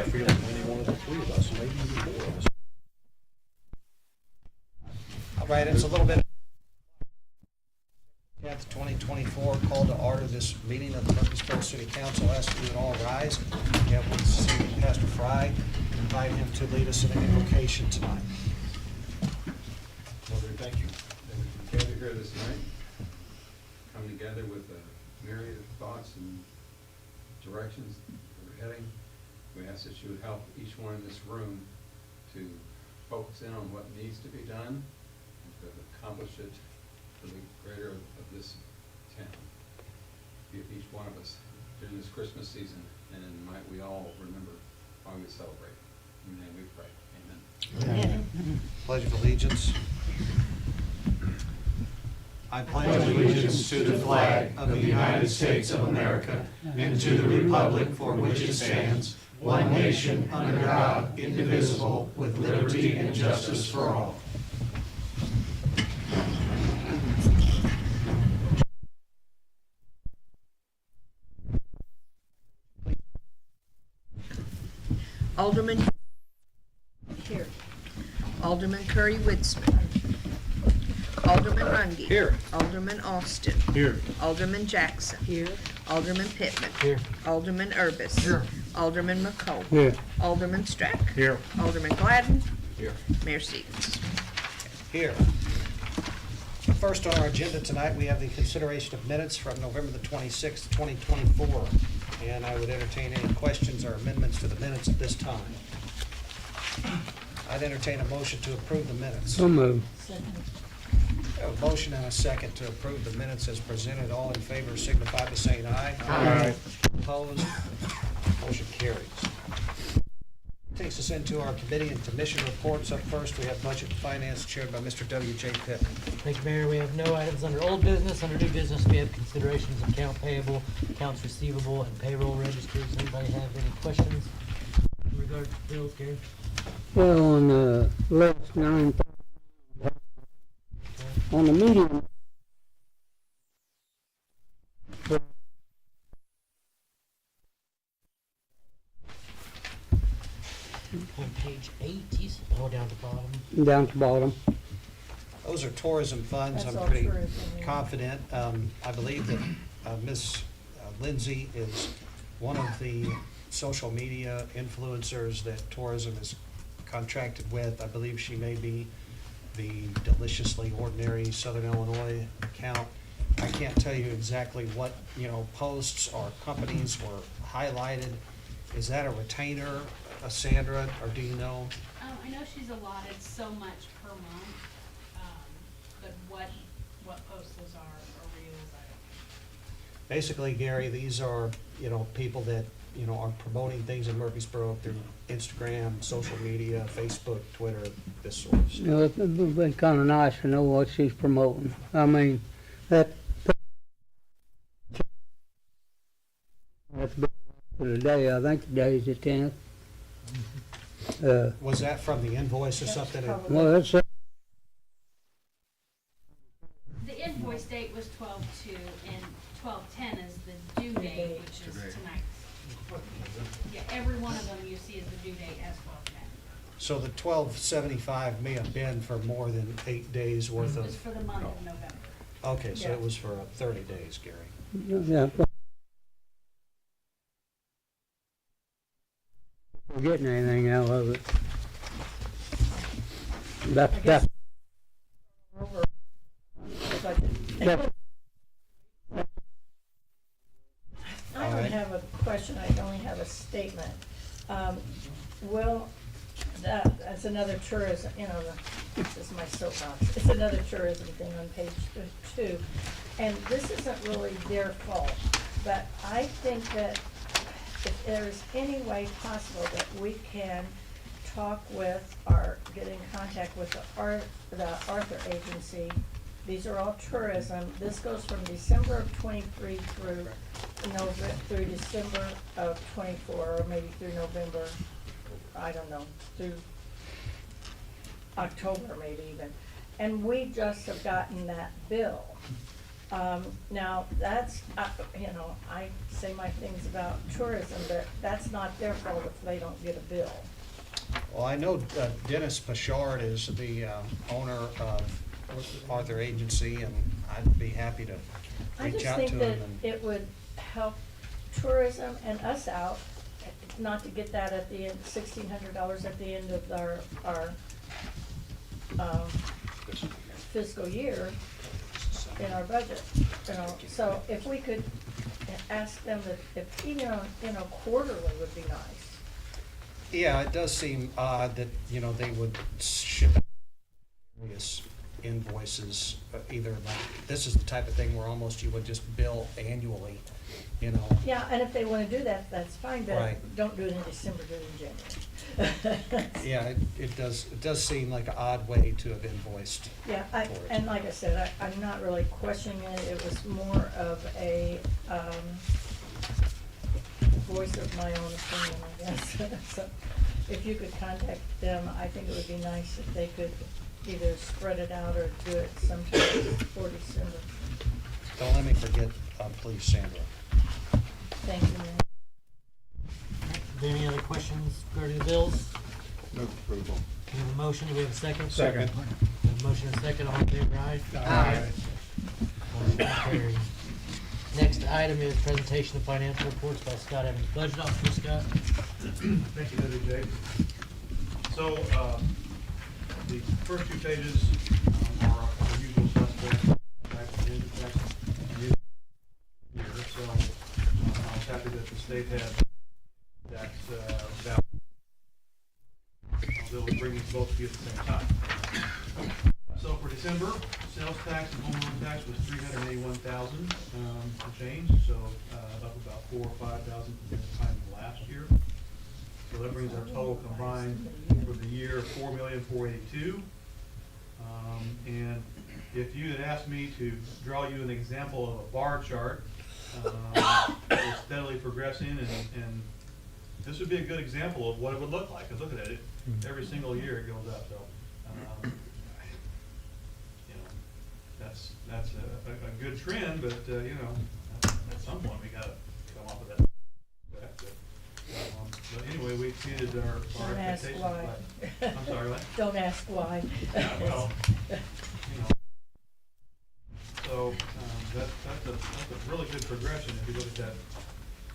I feel like any one of the three of us, maybe even four of us. All right, it's a little bit. 10th, 2024, call to order this meeting of the Murphysboro City Council. Ask you to all rise. We have with us Pastor Fry. Invite him to lead us in an invocation tonight. Father, thank you that we can gather here this night, come together with a myriad of thoughts and directions that we're heading. We ask that you would help each one in this room to focus in on what needs to be done and to accomplish it for the greater of this town. Give each one of us during this Christmas season, and might we all remember why we celebrate. In your name we pray. Amen. Amen. Pledge of allegiance. I pledge allegiance to the flag of the United States of America and to the republic for which it stands, one nation under God, indivisible, with liberty and justice for all. Alderman here. Alderman Curry Witzman. Alderman Runge. Here. Alderman Austin. Here. Alderman Jackson. Here. Alderman Pittman. Here. Alderman Urbis. Here. Alderman McComb. Here. Alderman Strack. Here. Alderman Gladden. Here. Mayor Stevens. Here. First on our agenda tonight, we have the consideration of minutes from November the 26th, 2024. And I would entertain any questions or amendments to the minutes at this time. I'd entertain a motion to approve the minutes. So moved. We have a motion and a second to approve the minutes as presented. All in favor signify by saying aye. Aye. Opposed? Motion carries. Takes us into our committee and commission reports. Up first, we have Budget and Finance chaired by Mr. W.J. Pittman. Thank you, Mayor. We have no items under old business. Under new business, we have considerations of account payable, accounts receivable, and payroll registers. Anybody have any questions in regard to bills, Gary? Well, on the last 9, on the medium, On page 8, down to the bottom. down to bottom. Those are tourism funds. That's I'm all pretty tourism, yeah. confident. I believe that Ms. Lindsay is one of the social media influencers that tourism is contracted with. I believe she may be the Deliciously Ordinary Southern Illinois account. I can't tell you exactly what, posts or companies were highlighted. Is that a retainer, Sandra, or do you know? I know she's allotted so much per month, but what posts those are or reels, I don't know. Basically, Gary, these are, people that, are promoting things in Murphysboro through Instagram, social media, Facebook, Twitter, this sort of stuff. It would be kind of nice to know what she's promoting. I mean, that's been for the day. I think the day is the 10th. Was that from the invoice or something? Well, that's The invoice date was 12/2 and 12/10 is the due date, which is tonight. Yeah, every one of them you see is the due date as 12/10. So the 1275 may have been for more than 8 days worth It was of, for the month of November. okay, so it was for 30 days, Gary. yeah. We're getting anything out of it. That's I don't have a question, I only have a statement. That's another tourism, this is my soapbox, it's another tourism thing on page 2. And this isn't really their fault, but I think that if there's any way possible that we can talk with or get in contact with the Arthur Agency. These are all tourism. This goes from December of 23 through December of 24, or maybe through November, I don't know, through October maybe even. And we just have gotten that bill. Now, that's, you know, I say my things about tourism, but that's not their fault if they don't get a bill. Well, I know Dennis Pashard is the owner of Arthur Agency, and I'd be happy to I reach just out to think that him. and- it would help tourism and us out, not to get that at the end, $1,600 at the end of our fiscal year in our budget, you know. So if we could ask them that, if, you know, quarterly would be nice. Yeah, it does seem odd that, you know, they would ship various invoices, either like, this is the type of thing where almost you would just bill annually, you know. Yeah, and if they wanna do that, that's fine, but Right. don't do it in December, do it in January. Yeah, it does seem like an odd way to have invoiced. Yeah, for it. and like I said, I'm not really questioning it, it was more of a, voice of my own opinion, I guess. So, if you could contact them, I think it would be nice if they could either spread it out or do it sometime before December. Don't let me forget, please, Sandra. Thank you, ma'am. Are there any other questions regarding the bills? Move approval. We have a motion, do we have a second? Second. We have a motion and a second, all in favor, aye? Aye. Motion carries. Next item is presentation of financial reports by Scott Evans, Budget Officer. Scott? Thank you, Deputy Jake. So, the first two pages are our usual suspects, tax and income tax year. So, I was happy that the state had that value. They would bring these both to you at the same time. So for December, sales tax and home loan tax was $381,000 and change, so up about $4,000 or $5,000 from this time last year. So that brings our total combined for the year $4,482,000. And if you had asked me to draw you an example of a bar chart, it's steadily progressing, and this would be a good example of what it would look like. Because look at it, every single year it goes up. So, you know, that's a good trend, but you know, at some point we got to come up with that. But anyway, we exceeded our Don't ask expectations. why. I'm sorry, what? Don't ask why. Yeah, well, you know. So, that's a really good progression if you look at that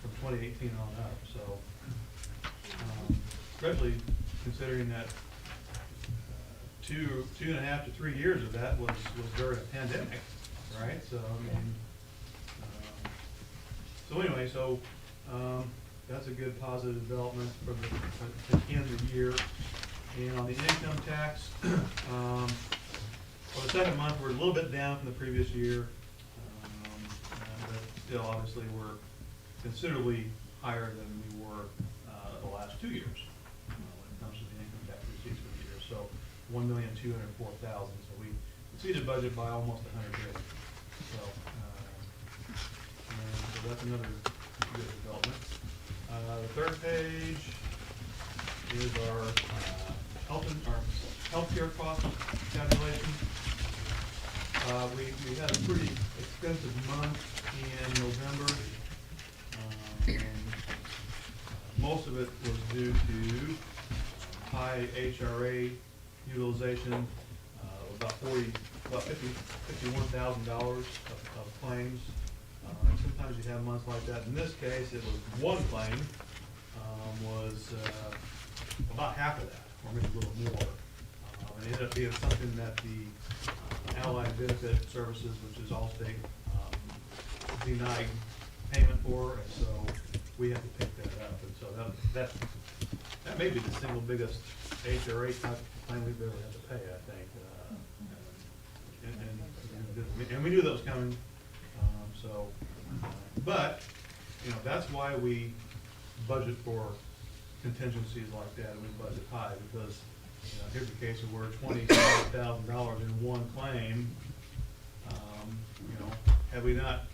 from 2018 on up, so. Especially considering that 2.5 to 3 years of that was during a pandemic, right? So, I mean, so anyway, that's a good positive development for the end of the year. And on the income tax, for the second month, we're a little bit down from the previous year. But still, obviously, we're considerably higher than we were the last 2 years when it comes to the income tax receipts for the year. So $1,204,000. So we exceeded budget by almost $100,000. So, so that's another good development. The third page is our healthcare cost calculation. We had a pretty expensive month in November. Most of it was due to high HRA utilization, about $51,000 of claims. Sometimes you have months like that. In this case, it was one claim, was about half of that, or maybe a little more. It ended up being something that the Allied Benefit Services, which is Allstate, denied payment for, and so we had to pick that up. And so that may be the single biggest HRA type claim we've ever had to pay, I think. And we knew that was coming. But, you know, that's why we budget for contingencies like that, and we budget high, because, you know, here's a case of where $25,000 in one claim, you know, had we not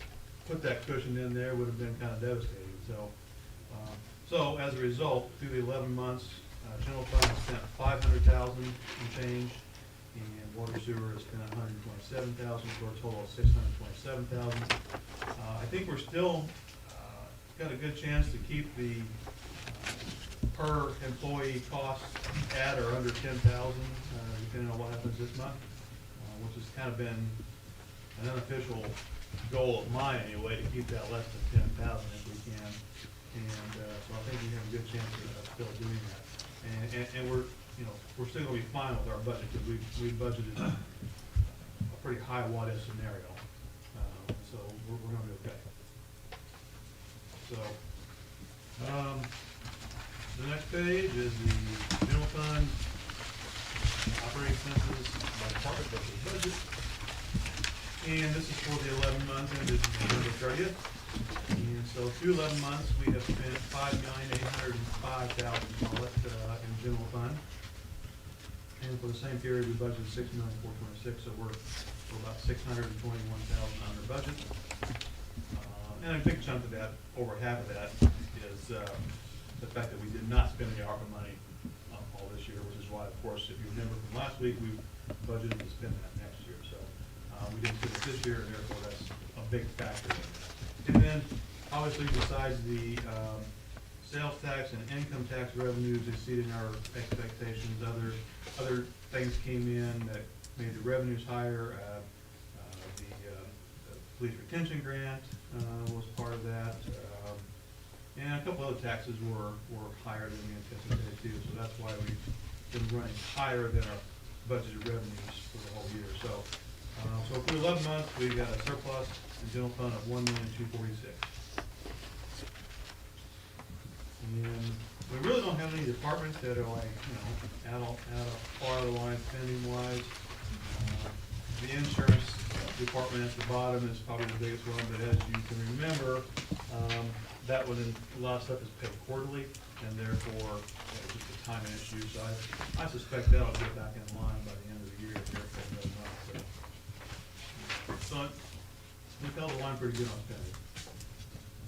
put that cushion in there, would have been kind of devastating. So as a result, through the 11 months, general fund spent $500,000 and change, and water sewer has spent $127,000 for a total of $627,000. I think we're still got a good chance to keep the per employee costs at or under 10,000, depending on what happens this month, which has kind of been an unofficial goal of mine anyway, to keep that less than 10,000 if we can. And so I think we have a good chance of still doing that. And we're, you know, we're still gonna be fine with our budget, because we budgeted a pretty high what-if scenario. So we're gonna be okay. So, the next page is the general fund operating expenses by department versus budget. And this is for the 11 months ended November 30th. And so through 11 months, we have spent $5,805,000 in general fund. And for the same period, we budgeted $6,426,000, so we're about $621,000 under budget. And a big chunk of that, over half of that, is the fact that we did not spend the ARPA money all this year, which is why, of course, if you remember from last week, we budgeted to spend that next year. So we didn't spend it this year, and therefore that's a big factor in that. And then, obviously, besides the sales tax and income tax revenues exceeding our expectations, other things came in that made the revenues higher. The police retention grant was part of that. And a couple other taxes were higher than we anticipated too, so that's why we've been running higher than our budgeted revenues for the whole year. So, so for 11 months, we've got a surplus in general fund of $1,246,000. And we really don't have any departments that are like, you know, out of far of the line spending wise. The insurance department at the bottom is probably the biggest one, but as you can remember, that one, a lot of stuff is paid quarterly, and therefore it's just a timing issue. So I suspect that'll get back in line by the end of the year. So we held the line pretty good on spending.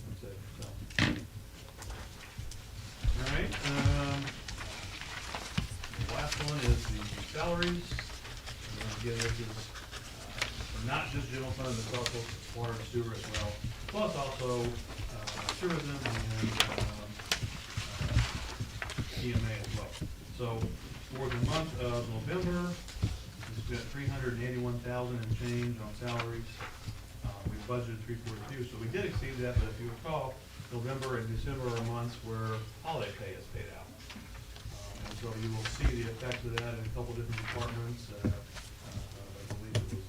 That's it. So, all right. The last one is the salaries. And again, this is not just general fund, but also water and sewer as well, plus also tourism and EMA as well. So for the month of November, we spent $381,000 and change on salaries. We budgeted $342,000, so we did exceed that. But if you recall, November and December are months where holiday pay is paid out, and so you will see the effect of that in a couple different departments. I believe it was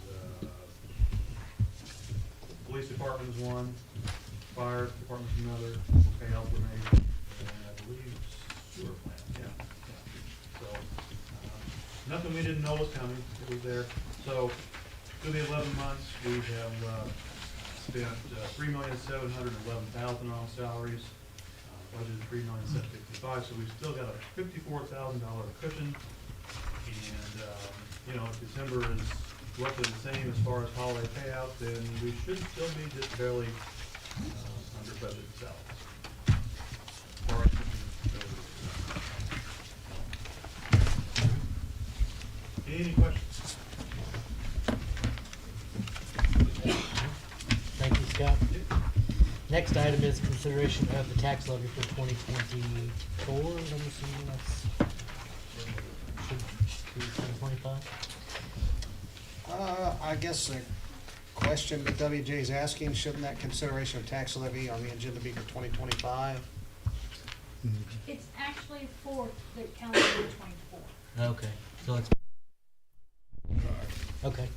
police department is one, fire department is another, okay, health and I believe sewer plant, yeah. So, nothing we didn't know was coming, it was there. So, through the 11 months, we have spent $3,711,000 on salaries, budgeted $3,765,000, so we've still got a $54,000 cushion. And, you know, if December is roughly the same as far as holiday payout, then we should still be just barely under budget salaries. Any questions? Thank you, Scott. Next item is consideration of the tax levy for 2024. I'm assuming that's should be 2025. I guess the question that WJ is asking, shouldn't that consideration of tax levy on the agenda be for 2025? It's actually for the calendar year 24. Okay, so it's okay.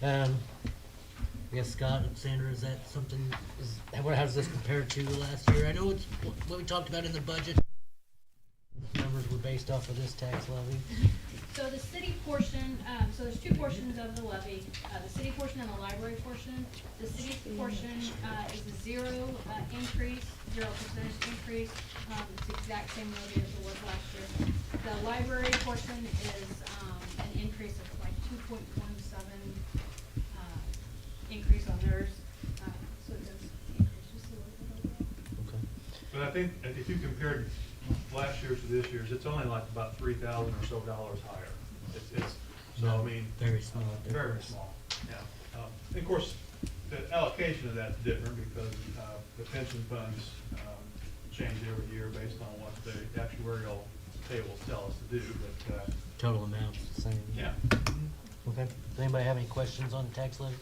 I guess Scott and Sandra, is that something? How does this compare to last year? I know it's what we talked about in the budget. Numbers were based off of this tax levy. So the city portion, so there's two portions of the levy, the city portion and the library portion. The city portion is a zero increase, 0% increase. It's the exact same levy as it was last year. The library portion is an increase of like 2.17 increase on theirs. So it does increase just a little bit overall. Okay. But I think if you compared last year's to this year's, it's only like about $3,000 or so higher. It's So, I mean. Very small Very, very difference. small, yeah. And of course, the allocation of that's different because, the pension funds, change every year based on what the actuarial tables tell us to do, but, Total amount's the same. yeah. Okay. Does anybody have any questions on the tax levy?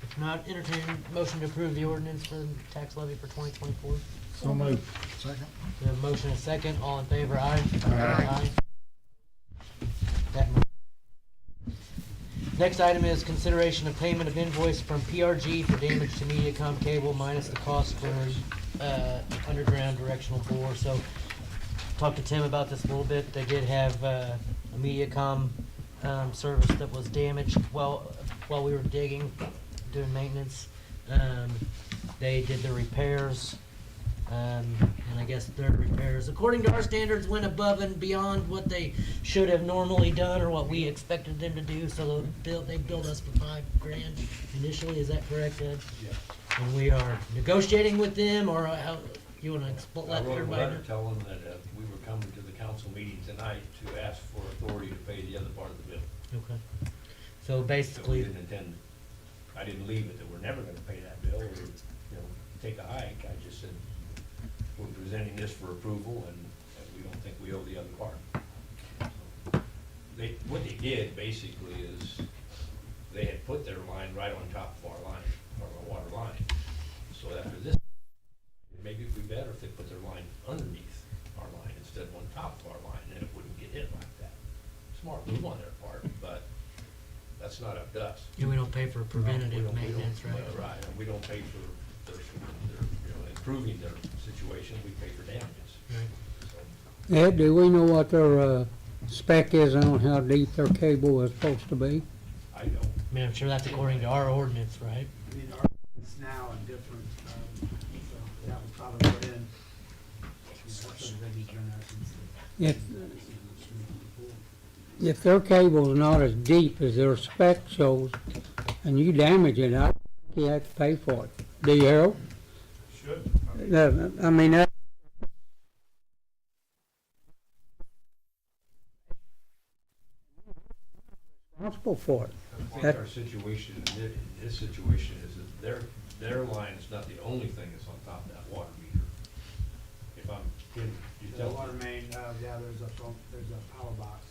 If not, entertain a motion to approve the ordinance for the tax levy for 2024. So moved. Second. We have a motion and a second. All in favor, aye? Aye. That mo- Next item is consideration of payment of invoice from PRG for damage to MediaCom cable minus the cost for underground directional bore. So, talked to Tim about this a little bit. They did have a MediaCom service that was damaged while we were digging, doing maintenance. They did the repairs. And I guess their repairs, according to our standards, went above and beyond what they should have normally done or what we expected them to do. So they billed us for $5,000 initially. Is that correct, Ed? Yeah. And we are negotiating with them, or how you want to I let wrote a everybody know? letter telling them that we were coming to the council meeting tonight to ask for authority to pay the other part of the bill. Okay. So So we basically, didn't intend, I didn't leave it that we're never gonna pay that bill or, take a hike. I just said, we're presenting this for approval and we don't think we owe the other part. So what they did basically is they had put their line right on top of our line, or our water line. So after this, maybe it'd be better if they put their line underneath our line instead of on top of our line, and it wouldn't get hit like that. Smart move on their part, but that's not up to us. we don't pay for We preventative don't- maintenance, right? Right, and we don't pay for their improving their situation, we pay for damages. Right. So, Ed, do we know what their spec is on how deep their cable is supposed to be? I don't, I mean, I'm sure that's according to our ordinance, right? I mean, our, it's now a different, so that was probably put in. That's something that he's done there since If their cable's not as deep as their spec shows, and you damage it, I think you have to pay for it. Do you, Harold? Should. I mean, that's responsible for it. I think our situation, in this situation is that their line is not the only thing that's on top of that water meter. If I'm, can you The tell? water main, yeah, there's a power box.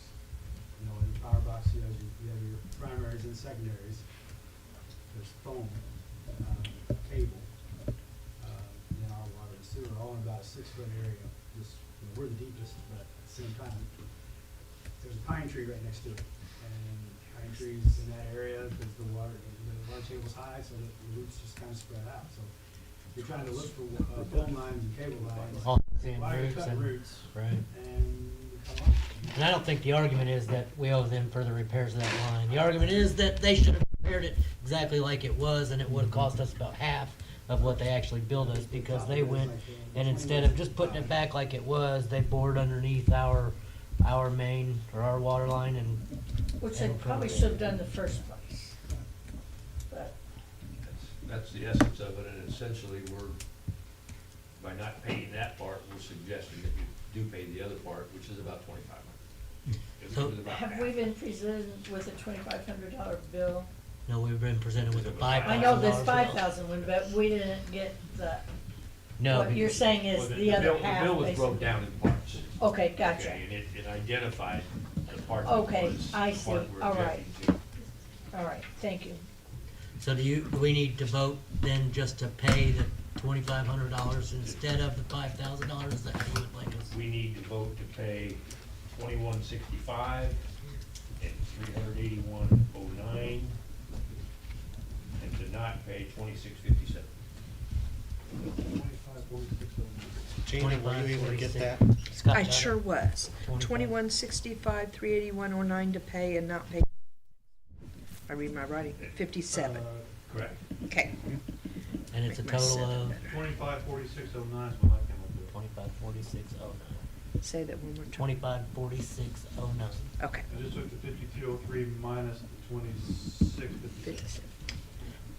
You know, in the power box, you have your primaries and secondaries. There's foam, cable, then our water and sewer, all in about a 6-foot area. Just, we're the deepest, but at the same time, there's a pine tree right next to it. And pine trees in that area, because the water table's high, so that the roots just kind of spread out. So you're trying to look for phone lines and cable lines. All the same Why you roots cut and- roots Right. and come on. And I don't think the argument is that we owe them for the repairs of that line. The argument is that they should have repaired it exactly like it was, and it would have cost us about half of what they actually billed us, because they went, and instead of just putting it back like it was, they bored underneath our main, or our water line, and Which they probably should have done the first place. But, That's the essence of it, and essentially by not paying that part, we're suggesting that you do pay the other part, which is about $2,500. So, It was about have we half. been presented with a $2,500 bill? no, we've been presented with a $5,000 I know this bill. 5,000 one, but we didn't get the, No, what you're saying Well, is the other half, The bill was broke basically. down in parts. Okay, gotcha. Okay, and it identified the part that Okay, was I the see. part we're All right. objecting to. All right, thank you. so do we need to vote then just to pay the $2,500 instead of the $5,000? Is that how you would like us? We need to vote to pay $21.65 and $381.09, and to not pay $26.57. Gina, were you able to get that? Scott I got it? sure was. 25. 2165, 38109 to pay and not pay. I read my writing, 57. Correct. Okay. And it's a Make my total seven of better. 254609 is what I came up with. 254609. Say that one more time. 254609. Okay. I just took the 5203 minus the 2657. 57.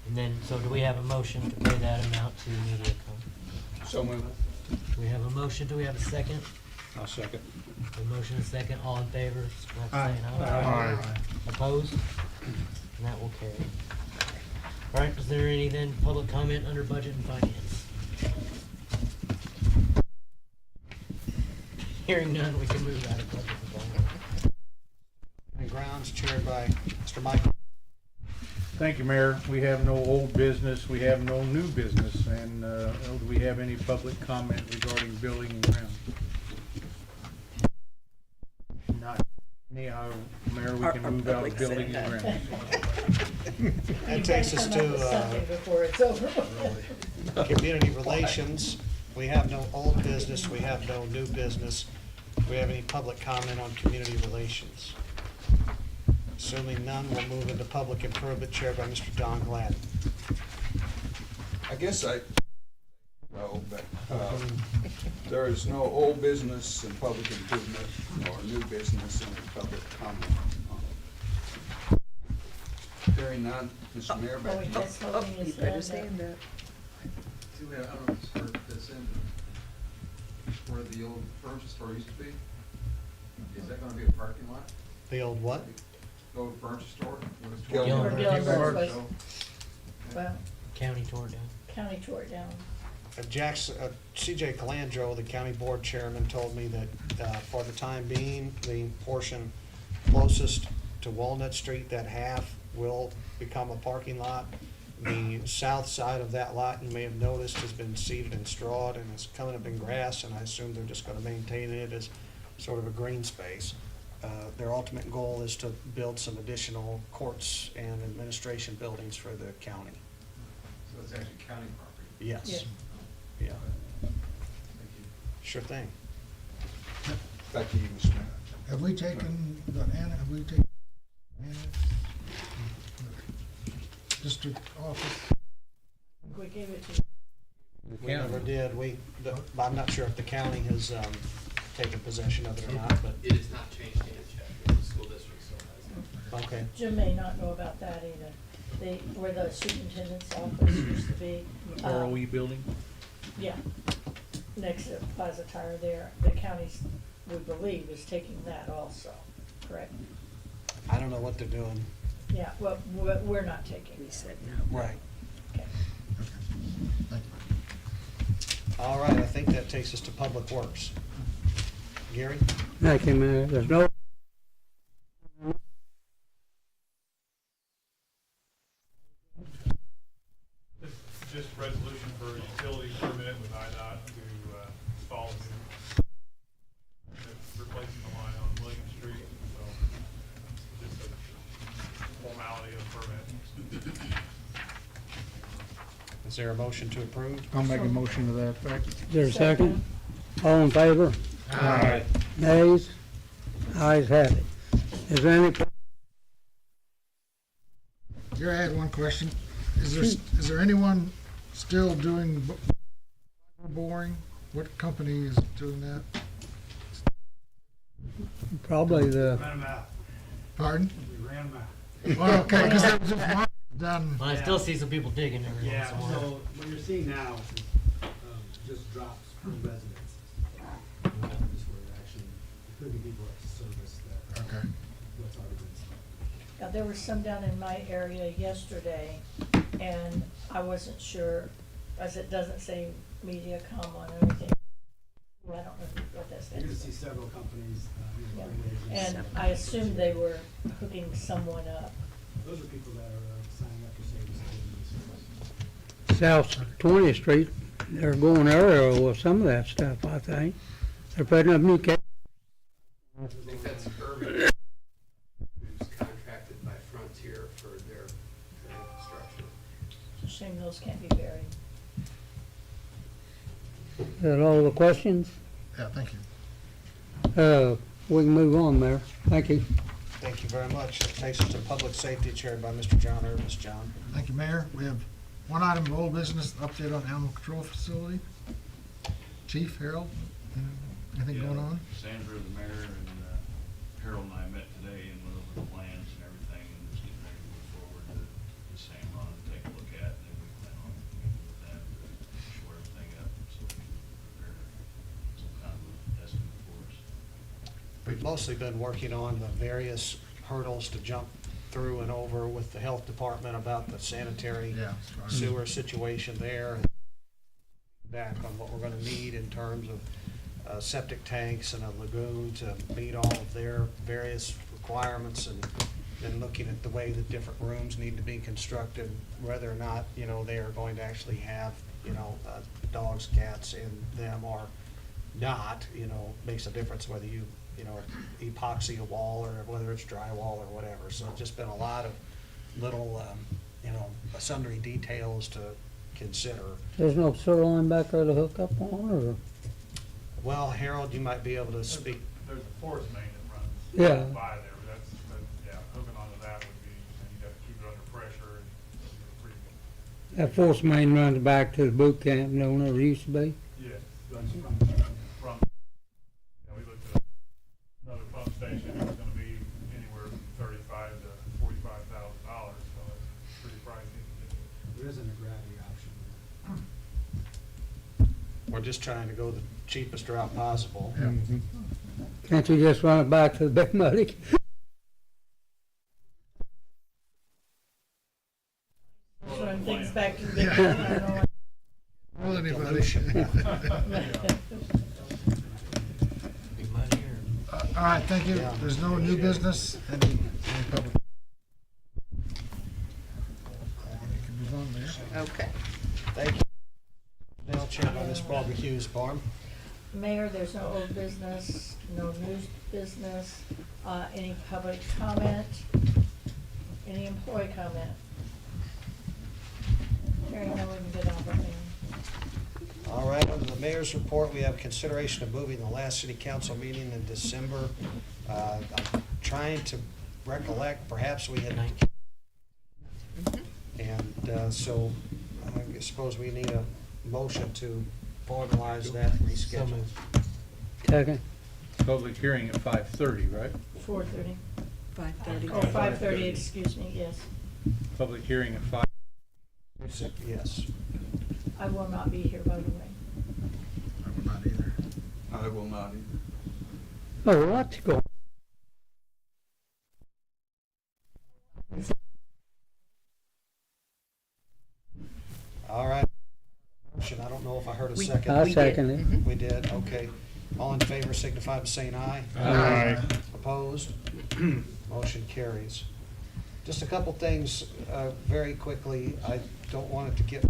And then, so do we have a motion to pay that amount to MediaCom? So moved. Do we have a motion? Do we have a second? I'll second. A motion and a second, all in favor, like Aye. saying aye. Opposed? And that will carry. All right, is there any then public comment under budget and finance? Hearing none, we can move out of budget and finance. And grounds chaired by Mr. Michael. Thank you, Mayor. We have no old business, we have no new business, and do we have any public comment regarding building and ground? Not anyhow, Mayor, we can Our move out public of building said and that. ground. That takes us You better come up with something to before it's over. community relations. We have no old business, we have no new business. Do we have any public comment on community relations? Assuming none, we'll move into public improvement chaired by Mr. Don Gladden. I guess no, but there is no old business in public improvement or new business in public comment. Hearing none, Mr. Mayor, Oh, back he to you. just holding You his better hand stand up. up. See, I don't know if this where it fits in, where the old furniture store used to be. Is that gonna be a parking lot? The old what? The old furniture store? Or Gilbert's place. Well, County tore it down. county tore it down. CJ Calandro, the county board chairman, told me that for the time being, the portion closest to Walnut Street, that half, will become a parking lot. The south side of that lot, you may have noticed, has been seeded and strawed and is coming up in grass, and I assume they're just gonna maintain it as sort of a green space. Their ultimate goal is to build some additional courts and administration buildings for the county. So it's actually county property. Yes. Yeah. Yeah, Thank you. sure thing. Back to you, Mr. Mayor. Have we taken the, have we taken district office? We gave it to, We never did. I'm not sure if the county has taken possession of it or not, but, It has not changed hands yet, the school district still has it. okay. Jim may not know about that either. Where the superintendent's office used to be. ROE building? Yeah, next to Plaza Tire there. The county's, we believe, is taking that also, correct? I don't know what they're doing. Yeah, well, we're not taking We it. said no. Right. Okay. Thank you. All right, I think that takes us to Public Works. Gary? Thank you, Mayor. There's no, Just resolution for utility permit with IDOT to install replacing the line on William Street, so just a formality of permit. Is there a motion to approve? I'll make a motion to that effect. is there a second? All in favor? Aye. Nays? Ayes have it. Is there any, Here, I had one question. Is there anyone still doing boring? What company is doing that? probably the, Ran them out. Pardon? We ran them out. Well, okay, because that was just one done. But I still see some people digging every Yeah, once in a while. So what you're seeing now is just drops from residents. Just where it actually, could be people at service that, Okay. what's already been started. Now, there was some down in my area yesterday, and I wasn't sure, as it doesn't say MediaCom on anything. I don't know what that You're gonna stands see for. several companies, Yeah. agents. And I assumed they were hooking someone up. Those are people that are signing up for service. South 20th Street, they're going aerial with some of that stuff, I think. They're putting up new ca- I think that's Irving, who's contracted by Frontier for their infrastructure. It's a shame those can't be buried. Is that all the questions? Yeah, thank you. We can move on, Mayor. Thank you. Thank you very much. That takes us to Public Safety chaired by Mr. John Urban. John? Thank you, Mayor. We have one item of old business, update on animal control facility. Chief Harold, anything going on? Sandra, the mayor, and Harold and I met today and went over the plans and everything, and just getting ready to move forward to San Juan and take a look at, and then we plan on meeting with them to shore everything up, so we can prepare some kind of estimate for us. We've mostly been working on the various hurdles to jump through and over with the health department about the sanitary Yeah. sewer situation there. And back on what we're gonna need in terms of septic tanks and a lagoon to meet all of their various requirements, and then looking at the way that different rooms need to be constructed, whether or not, you know, they are going to actually have, you know, dogs, cats in them or not, you know, makes a difference whether you know, epoxy a wall or whether it's drywall or whatever. So it's just been a lot of little, you know, sundry details to consider. There's no sewer line back there to hook up on, or? Well, Harold, you might be able to speak. There's a force main that runs Yeah. by there, but yeah, hooking onto that would be, and you gotta keep it under pressure and it's pretty, That force main runs back to the boot camp, don't it used to be? yes, that's from, yeah, we looked at another pump station, it was gonna be anywhere from $35,000 to $45,000, so it's pretty pricey. There isn't a gravity option. We're just trying to go the cheapest route possible. Can't you just run it back to the Big Muddy? Run things back to the big one, I don't know. Well, anybody. All right, thank you. Yeah. There's no new business. Any public? You can move on there. Okay. Thank you. Now, Chair by Ms. Barbara Hughes, Barb. Mayor, there's no old business, no new business, any public comment, any employee comment? Hearing none, we can get on with it. All right, under the mayor's report, we have consideration of moving the last city council meeting in December. I'm trying to recollect, perhaps we had, and so I suppose we need a motion to formalize that reschedule. Second. Public hearing at 5:30, right? 4:30. 5:30. Oh, 5:30, excuse me, yes. Public hearing at 5. Yes. I will not be here, by the way. I will not either. I will not either. Oh, let's go. All right. Motion, I don't know if I heard a second. I second it. We did, okay. All in favor signify by saying aye. Aye. Opposed? Motion carries. Just a couple things, very quickly. I don't want it to get,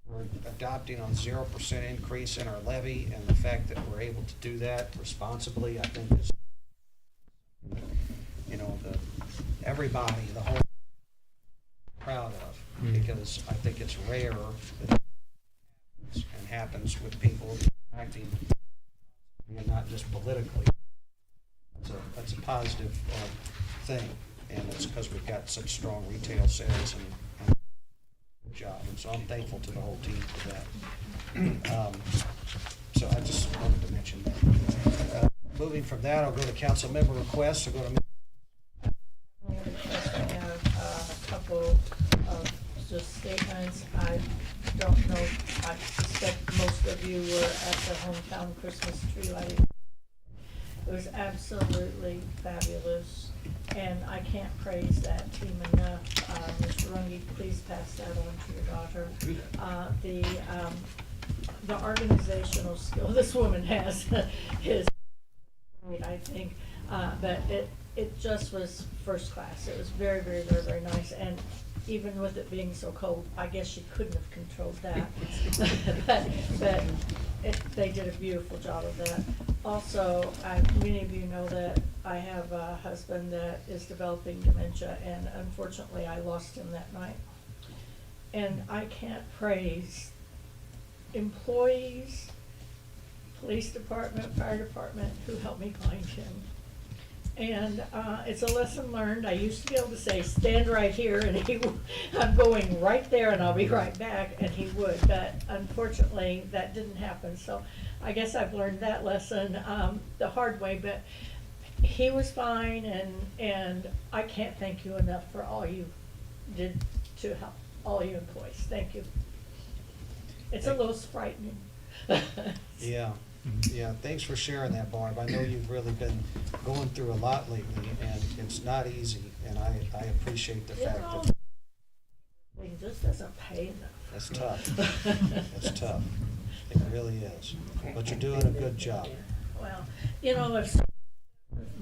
we're adopting a 0% increase in our levy, and the fact that we're able to do that responsibly, I think is, you know, everybody, the whole, proud of, because I think it's rare that it happens with people acting, and not just politically. That's a positive thing, and it's because we've got such strong retail sales and good job, and so I'm thankful to the whole team for that. So I just wanted to mention that. Moving from that, I'll go to council member requests. I'll go to I have a couple of just statements. I don't know, I suspect most of you were at the hometown Christmas tree lighting. It was absolutely fabulous, and I can't praise that team enough. Mr. Runge, please pass that on to your daughter. The organizational skill this woman has is, I think, but it just was first class. It was very, very, very, very nice, and even with it being so cold, I guess she couldn't have controlled that. But they did a beautiful job of that. Also, many of you know that I have a husband that is developing dementia, and unfortunately, I lost him that night. And I can't praise employees, police department, fire department, who helped me find him. And it's a lesson learned. I used to be able to say, stand right here, and I'm going right there, and I'll be right back, and he would. But unfortunately, that didn't happen. So I guess I've learned that lesson the hard way. But he was fine, and I can't thank you enough for all you did to help all you employees. Thank you. It's a little frightening. Yeah, Yeah, thanks for sharing that, Barb. I know you've really been going through a lot lately, and it's not easy, and I appreciate the fact that It just doesn't pay enough. it's tough. It's tough. It really is. But you're doing a good job. Well, you know, if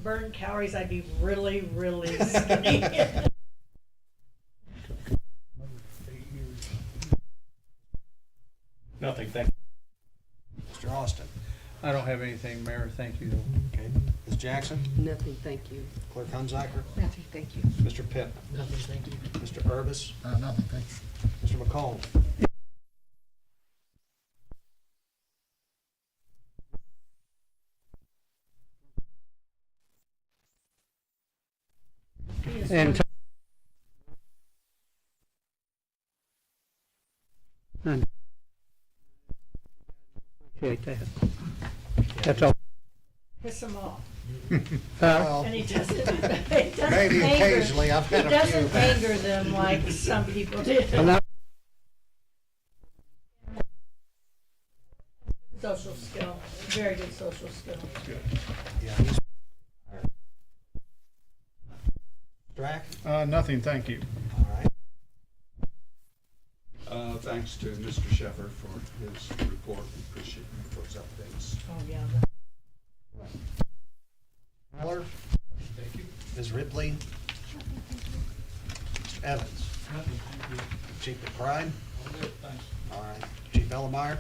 burned calories, I'd be really, really skinny. Nothing, thank Mr. Austin. I don't have anything, Mayor, thank you. Okay. Ms. Jackson? Nothing, thank you. Clerk Hunziker? Nothing, thank you. Mr. Pittman? Nothing, thank you. Mr. Urbis? Nothing, thanks. Mr. McComb? And and appreciate that. That's all. Piss them off. Well, And he doesn't, it doesn't maybe anger- occasionally. I've had He a few. doesn't anger them like some people do. And I- Social skill, very good social skill. Yeah, he's. Drac? Nothing, thank you. All right. Thanks to Mr. Sheffer for his report, appreciate those updates. Oh, yeah. Miller? Thank you. Ms. Ripley? Mr. Evans? Nothing, thank you. Chief McBride? All good, thanks. All right. Chief Ellemeyer?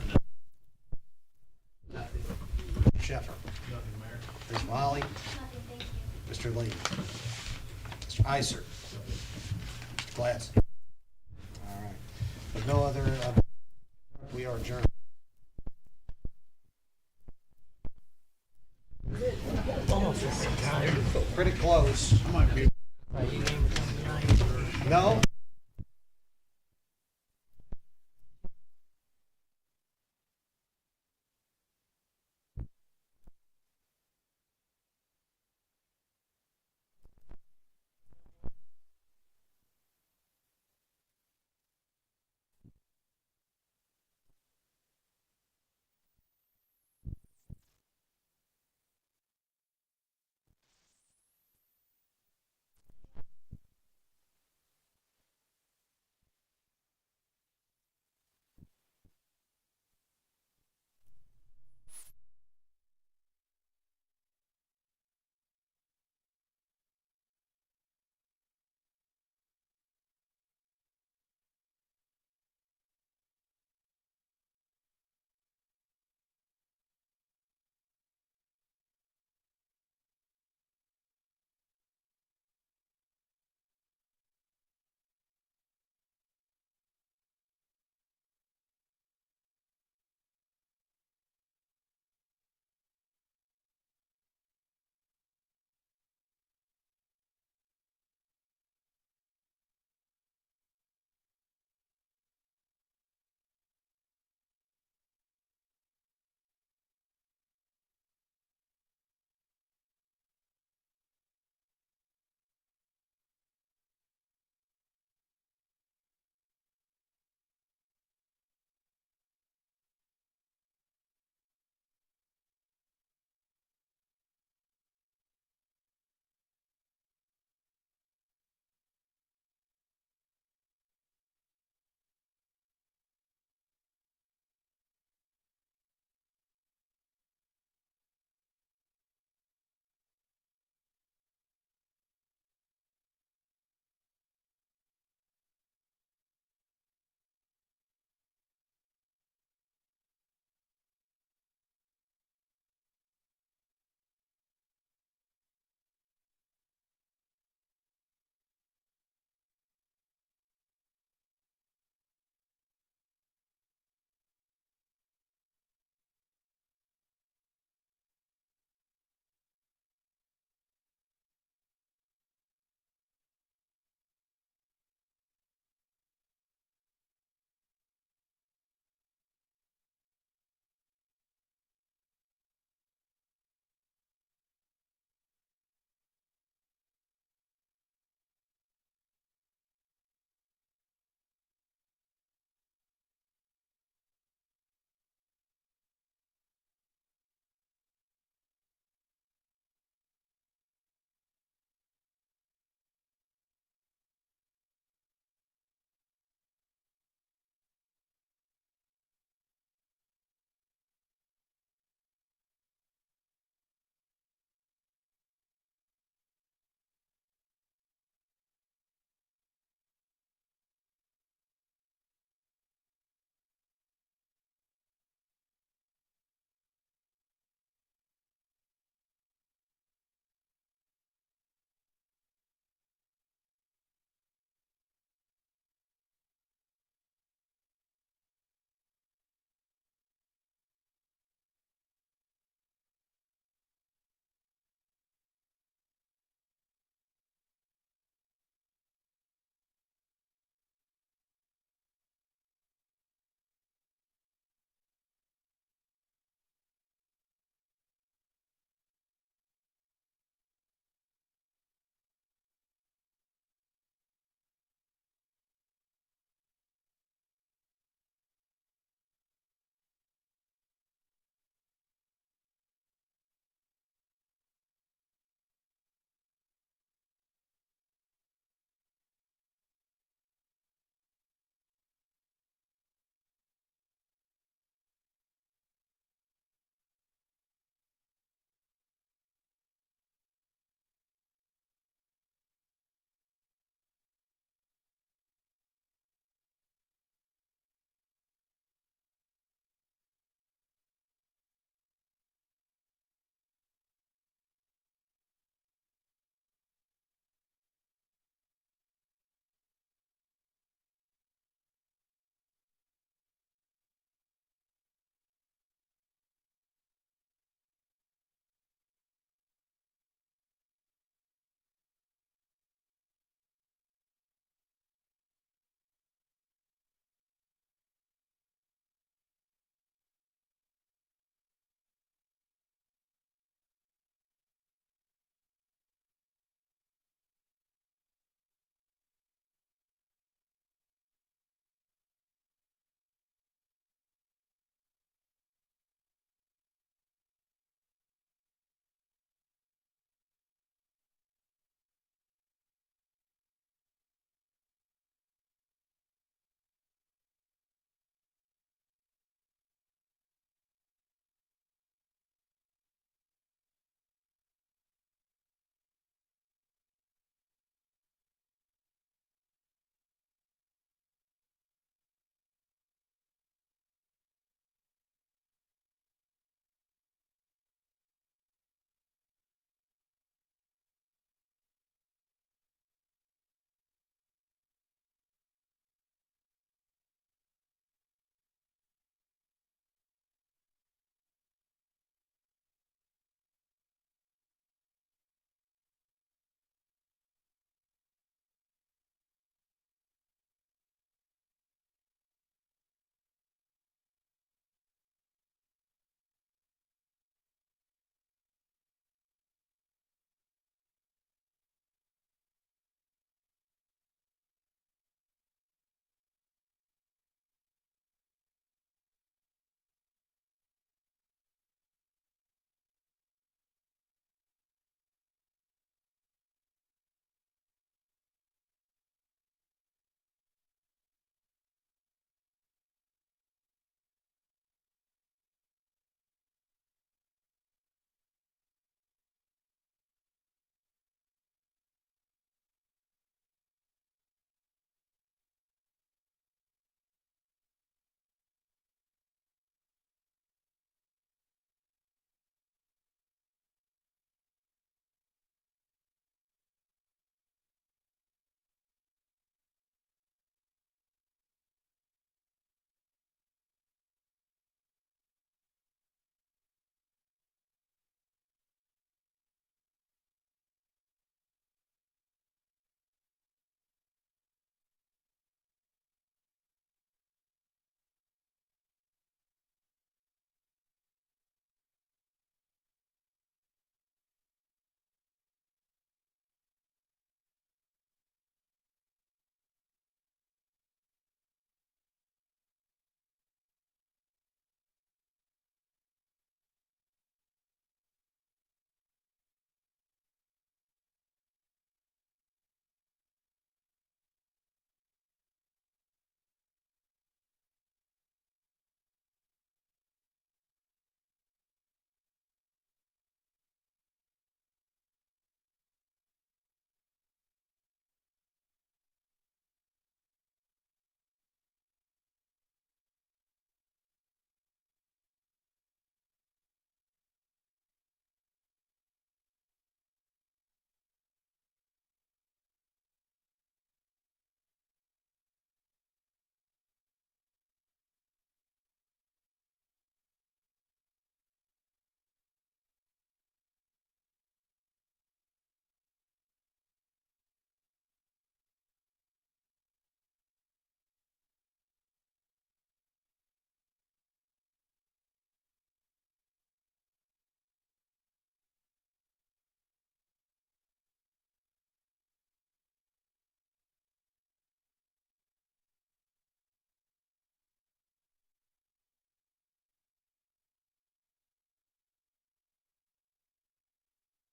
Nothing. Sheffer? Nothing, Mayor. Ms. Molly? Mr. Lee? Mr. Iser? Mr. Gladstone? All right. With no other, we are adjourned. Almost as tired. Pretty close. I might be. Are you game or something tonight? No?